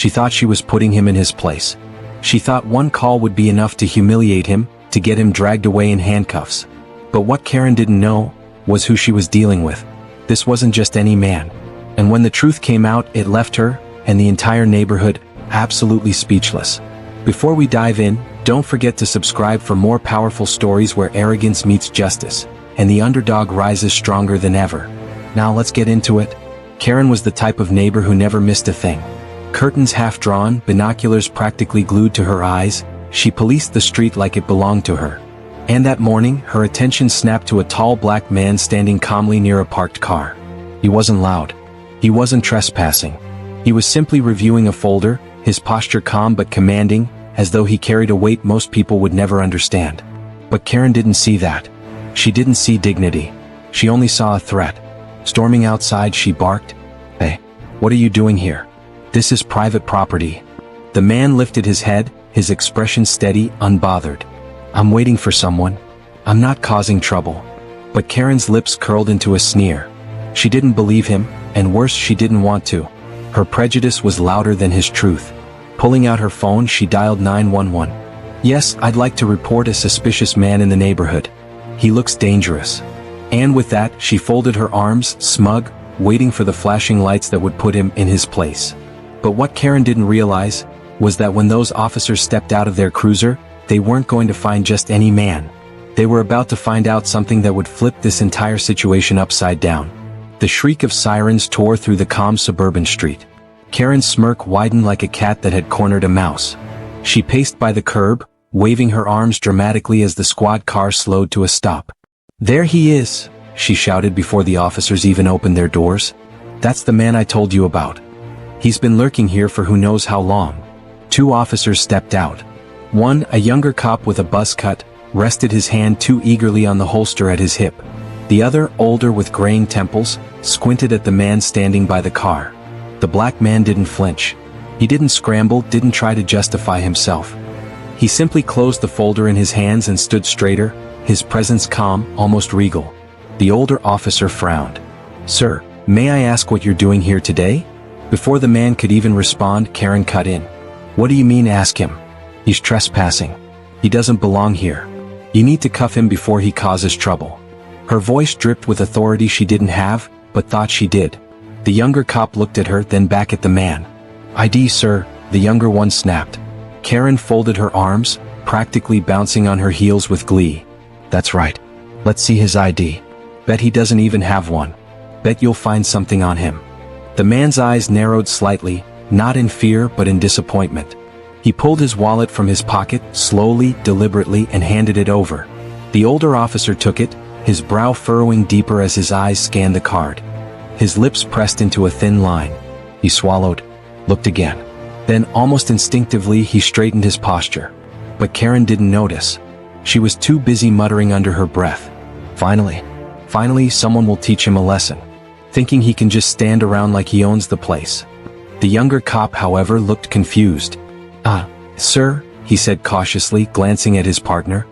She thought she was putting him in his place. She thought one call would be enough to humiliate him, to get him dragged away in handcuffs. But what Karen didn't know was who she was dealing with. This wasn't just any man. And when the truth came out, it left her, and the entire neighborhood, absolutely speechless. Before we dive in, don't forget to subscribe for more powerful stories where arrogance meets justice, and the underdog rises stronger than ever. Now let's get into it. Karen was the type of neighbor who never missed a thing. Curtains half drawn, binoculars practically glued to her eyes, she policed the street like it belonged to her. And that morning, her attention snapped to a tall black man standing calmly near a parked car. He wasn't loud. He wasn't trespassing. He was simply reviewing a folder, his posture calm but commanding, as though he carried a weight most people would never understand. But Karen didn't see that. She didn't see dignity. She only saw a threat. Storming outside, she barked, "Hey, what are you doing here? This is private property." The man lifted his head, his expression steady, unbothered. "I'm waiting for someone. I'm not causing trouble." But Karen's lips curled into a sneer. She didn't believe him, and worse, she didn't want to. Her prejudice was louder than his truth. Pulling out her phone, she dialed 911. "Yes, I'd like to report a suspicious man in the neighborhood. He looks dangerous." And with that, she folded her arms, smug, waiting for the flashing lights that would put him in his place. But what Karen didn't realize was that when those officers stepped out of their cruiser, they weren't going to find just any man. They were about to find out something that would flip this entire situation upside down. The shriek of sirens tore through the calm suburban street. Karen's smirk widened like a cat that had cornered a mouse. She paced by the curb, waving her arms dramatically as the squad car slowed to a stop. "There he is," she shouted before the officers even opened their doors. "That's the man I told you about. He's been lurking here for who knows how long." Two officers stepped out. One, a younger cop with a buzz cut, rested his hand too eagerly on the holster at his hip. The other, older with graying temples, squinted at the man standing by the car. The black man didn't flinch. He didn't scramble, didn't try to justify himself. He simply closed the folder in his hands and stood straighter, his presence calm, almost regal. The older officer frowned. "Sir, may I ask what you're doing here today?" Before the man could even respond, Karen cut in. "What do you mean, ask him? He's trespassing. He doesn't belong here. You need to cuff him before he causes trouble." Her voice dripped with authority she didn't have, but thought she did. The younger cop looked at her, then back at the man. "ID, sir," the younger one snapped. Karen folded her arms, practically bouncing on her heels with glee. "That's right. Let's see his ID. Bet he doesn't even have one. Bet you'll find something on him." The man's eyes narrowed slightly, not in fear but in disappointment. He pulled his wallet from his pocket, slowly, deliberately, and handed it over. The older officer took it, his brow furrowing deeper as his eyes scanned the card. His lips pressed into a thin line. He swallowed, looked again. Then, almost instinctively, he straightened his posture. But Karen didn't notice. She was too busy muttering under her breath. Finally, someone will teach him a lesson. Thinking he can just stand around like he owns the place. The younger cop, however, looked confused. Sir," he said cautiously, glancing at his partner.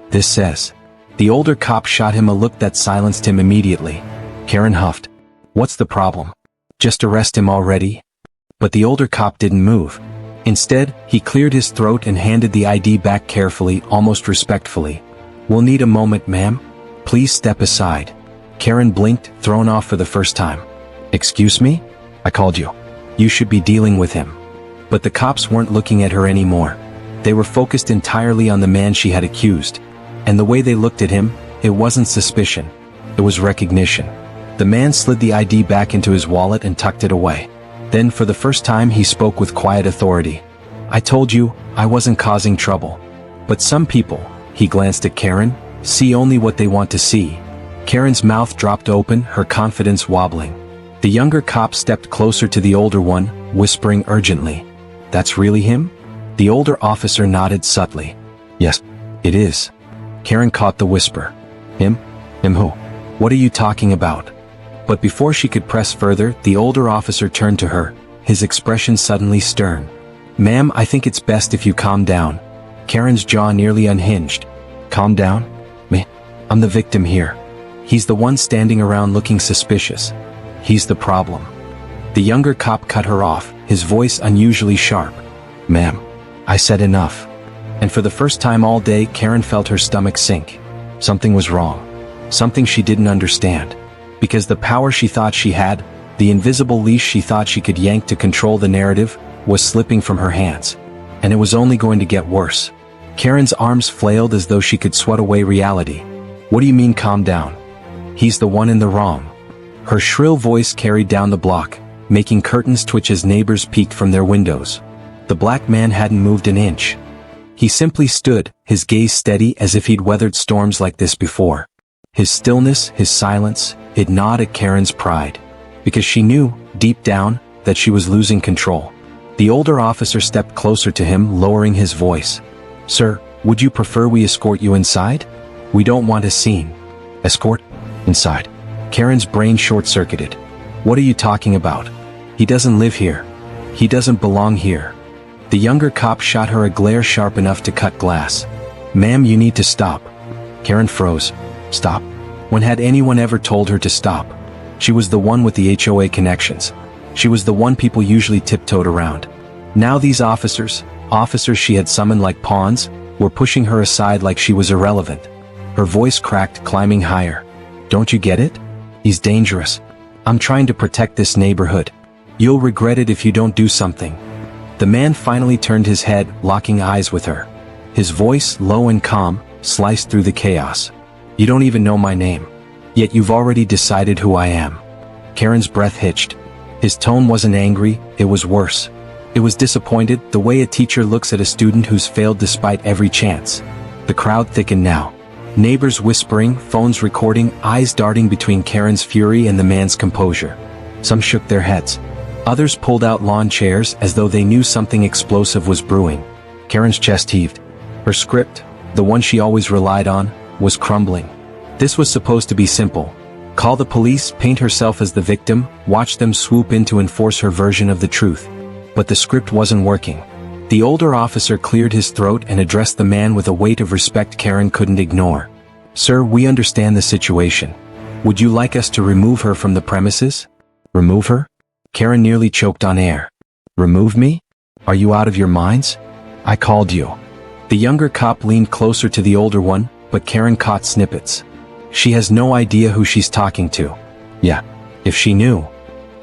"This says." The older cop shot him a look that silenced him immediately. Karen huffed. "What's the problem? Just arrest him already?" But the older cop didn't move. Instead, he cleared his throat and handed the ID back carefully, almost respectfully. "We'll need a moment, ma'am. Please step aside." Karen blinked, thrown off for the first time. "Excuse me? I called you. You should be dealing with him." But the cops weren't looking at her anymore. They were focused entirely on the man she had accused. And the way they looked at him, it wasn't suspicion. It was recognition. The man slid the ID back into his wallet and tucked it away. Then, for the first time, he spoke with quiet authority. "I told you, I wasn't causing trouble. But some people," he glanced at Karen, "see only what they want to see." Karen's mouth dropped open, her confidence wobbling. The younger cop stepped closer to the older one, whispering urgently. "That's really him?" The older officer nodded subtly. "Yes, it is." Karen caught the whisper. Him? Him who? What are you talking about?" But before she could press further, the older officer turned to her, his expression suddenly stern. "Ma'am, I think it's best if you calm down." Karen's jaw nearly unhinged. "Calm down? Me? I'm the victim here. He's the one standing around looking suspicious. He's the problem." The younger cop cut her off, his voice unusually sharp. "Ma'am, I said enough." And for the first time all day, Karen felt her stomach sink. Something was wrong. Something she didn't understand. Because the power she thought she had, the invisible leash she thought she could yank to control the narrative, was slipping from her hands. And it was only going to get worse. Karen's arms flailed as though she could sweat away reality. "What do you mean calm down? He's the one in the wrong." Her shrill voice carried down the block, making curtains twitch as neighbors peeked from their windows. The black man hadn't moved an inch. He simply stood, his gaze steady as if he'd weathered storms like this before. His stillness, his silence, it gnawed at Karen's pride. Because she knew, deep down, that she was losing control. The older officer stepped closer to him, lowering his voice. "Sir, would you prefer we escort you inside? We don't want a scene." "Escort? Inside?" Karen's brain short-circuited. "What are you talking about? He doesn't live here. He doesn't belong here." The younger cop shot her a glare sharp enough to cut glass. "Ma'am, you need to stop." Karen froze. Stop? When had anyone ever told her to stop? She was the one with the HOA connections. She was the one people usually tiptoed around. Now these officers she had summoned like pawns, were pushing her aside like she was irrelevant. Her voice cracked, climbing higher. "Don't you get it? He's dangerous. I'm trying to protect this neighborhood. You'll regret it if you don't do something." The man finally turned his head, locking eyes with her. His voice, low and calm, sliced through the chaos. "You don't even know my name. Yet you've already decided who I am." Karen's breath hitched. His tone wasn't angry, it was worse. It was disappointed, the way a teacher looks at a student who's failed despite every chance. The crowd thickened now. Neighbors whispering, phones recording, eyes darting between Karen's fury and the man's composure. Some shook their heads. Others pulled out lawn chairs as though they knew something explosive was brewing. Karen's chest heaved. Her script, the one she always relied on, was crumbling. This was supposed to be simple. Call the police, paint herself as the victim, watch them swoop in to enforce her version of the truth. But the script wasn't working. The older officer cleared his throat and addressed the man with a weight of respect Karen couldn't ignore. "Sir, we understand the situation. Would you like us to remove her from the premises?" "Remove her?" Karen nearly choked on air. "Remove me? Are you out of your minds? I called you." The younger cop leaned closer to the older one, but Karen caught snippets. She has no idea who she's talking to. Yeah, if she knew.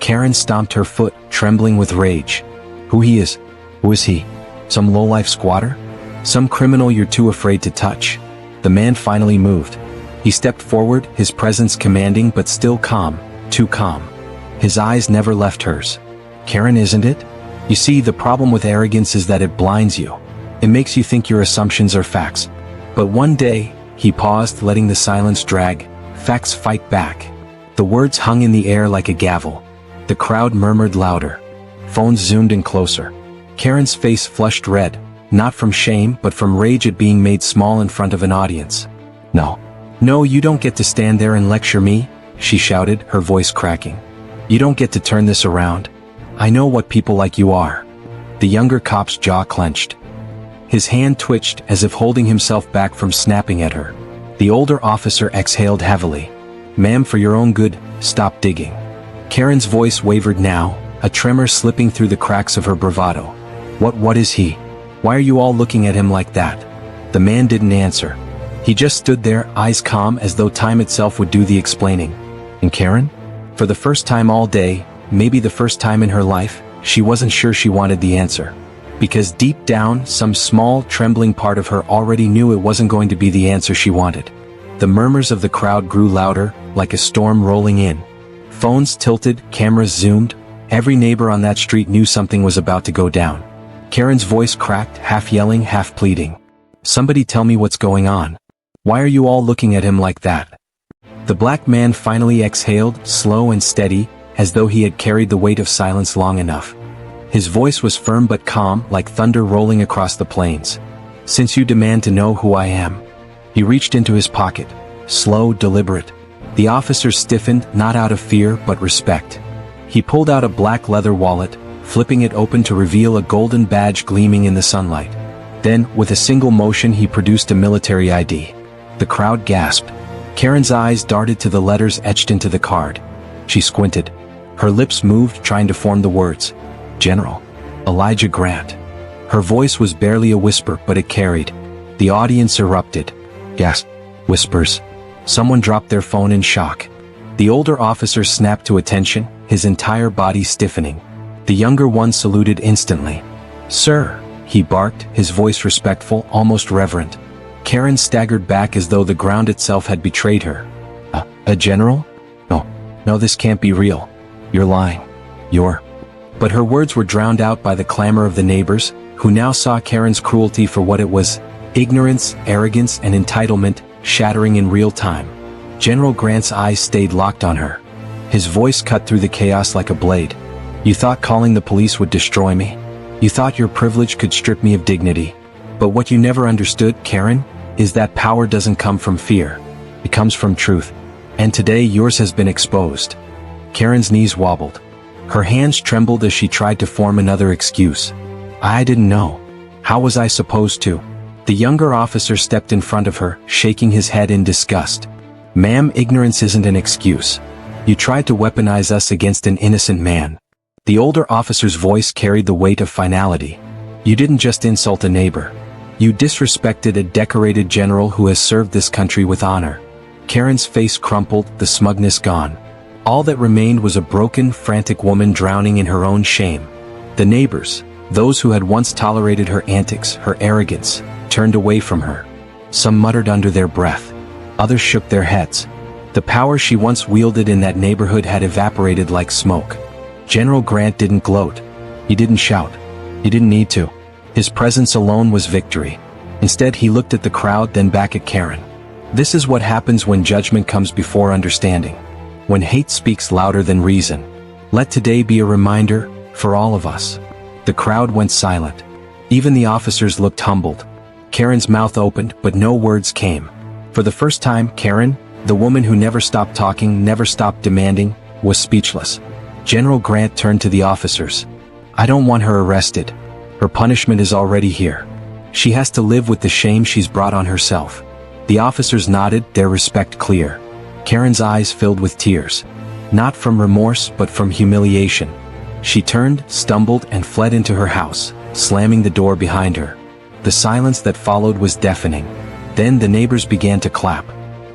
Karen stomped her foot, trembling with rage. Who he is? Who is he? Some lowlife squatter? Some criminal you're too afraid to touch? The man finally moved. He stepped forward, his presence commanding but still calm, too calm. His eyes never left hers. "Karen, isn't it? You see, the problem with arrogance is that it blinds you. It makes you think your assumptions are facts. But one day," he paused, letting the silence drag, "facts fight back." The words hung in the air like a gavel. The crowd murmured louder. Phones zoomed in closer. Karen's face flushed red, not from shame but from rage at being made small in front of an audience. "No. No, you don't get to stand there and lecture me," she shouted, her voice cracking. "You don't get to turn this around. I know what people like you are." The younger cop's jaw clenched. His hand twitched as if holding himself back from snapping at her. The older officer exhaled heavily. "Ma'am, for your own good, stop digging." Karen's voice wavered now, a tremor slipping through the cracks of her bravado. What is he? Why are you all looking at him like that?" The man didn't answer. He just stood there, eyes calm as though time itself would do the explaining. And Karen? For the first time all day, maybe the first time in her life, she wasn't sure she wanted the answer. Because deep down, some small, trembling part of her already knew it wasn't going to be the answer she wanted. The murmurs of the crowd grew louder, like a storm rolling in. Phones tilted, cameras zoomed. Every neighbor on that street knew something was about to go down. Karen's voice cracked, half yelling, half pleading. "Somebody tell me what's going on. Why are you all looking at him like that?" The black man finally exhaled, slow and steady, as though he had carried the weight of silence long enough. His voice was firm but calm, like thunder rolling across the plains. "Since you demand to know who I am." He reached into his pocket. Slow, deliberate. The officer stiffened, not out of fear, but respect. He pulled out a black leather wallet, flipping it open to reveal a golden badge gleaming in the sunlight. Then, with a single motion, he produced a military ID. The crowd gasped. Karen's eyes darted to the letters etched into the card. She squinted. Her lips moved, trying to form the words. General Elijah Grant. Her voice was barely a whisper, but it carried. The audience erupted. Gasp. Whispers. Someone dropped their phone in shock. The older officer snapped to attention, his entire body stiffening. The younger one saluted instantly. "Sir," he barked, his voice respectful, almost reverent. Karen staggered back as though the ground itself had betrayed her. A general? No, this can't be real. You're lying. But her words were drowned out by the clamor of the neighbors, who now saw Karen's cruelty for what it was: ignorance, arrogance, and entitlement, shattering in real time. General Grant's eyes stayed locked on her. His voice cut through the chaos like a blade. "You thought calling the police would destroy me? You thought your privilege could strip me of dignity? But what you never understood, Karen, is that power doesn't come from fear. It comes from truth. And today yours has been exposed." Karen's knees wobbled. Her hands trembled as she tried to form another excuse. "I didn't know. How was I supposed to?" The younger officer stepped in front of her, shaking his head in disgust. "Ma'am, ignorance isn't an excuse. You tried to weaponize us against an innocent man." The older officer's voice carried the weight of finality. "You didn't just insult a neighbor. You disrespected a decorated general who has served this country with honor." Karen's face crumpled, the smugness gone. All that remained was a broken, frantic woman drowning in her own shame. The neighbors, those who had once tolerated her antics, her arrogance, turned away from her. Some muttered under their breath. Others shook their heads. The power she once wielded in that neighborhood had evaporated like smoke. General Grant didn't gloat. He didn't shout. He didn't need to. His presence alone was victory. Instead, he looked at the crowd, then back at Karen. This is what happens when judgment comes before understanding. When hate speaks louder than reason. Let today be a reminder, for all of us. The crowd went silent. Even the officers looked humbled. Karen's mouth opened, but no words came. For the first time, Karen, the woman who never stopped talking, never stopped demanding, was speechless. General Grant turned to the officers. "I don't want her arrested. Her punishment is already here. She has to live with the shame she's brought on herself." The officers nodded, their respect clear. Karen's eyes filled with tears. Not from remorse, but from humiliation. She turned, stumbled, and fled into her house, slamming the door behind her. The silence that followed was deafening. Then the neighbors began to clap.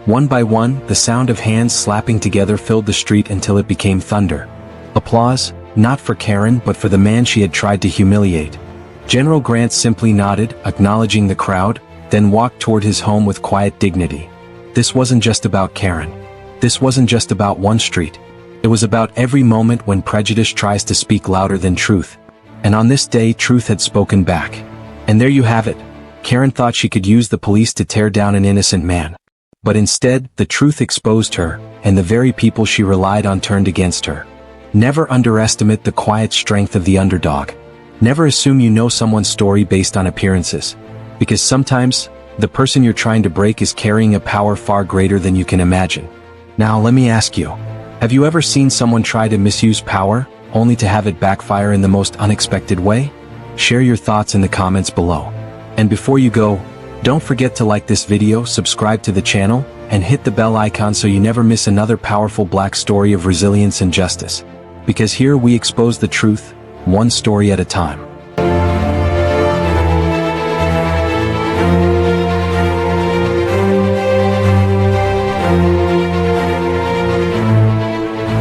One by one, the sound of hands slapping together filled the street until it became thunder. Applause, not for Karen but for the man she had tried to humiliate. General Grant simply nodded, acknowledging the crowd, then walked toward his home with quiet dignity. This wasn't just about Karen. This wasn't just about one street. It was about every moment when prejudice tries to speak louder than truth. And on this day, truth had spoken back. And there you have it. Karen thought she could use the police to tear down an innocent man. But instead, the truth exposed her, and the very people she relied on turned against her. Never underestimate the quiet strength of the underdog. Never assume you know someone's story based on appearances. Because sometimes, the person you're trying to break is carrying a power far greater than you can imagine. Now let me ask you, have you ever seen someone try to misuse power, only to have it backfire in the most unexpected way? Share your thoughts in the comments below. And before you go, don't forget to like this video, subscribe to the channel, and hit the bell icon so you never miss another powerful Black story of resilience and justice. Because here we expose the truth, one story at a time.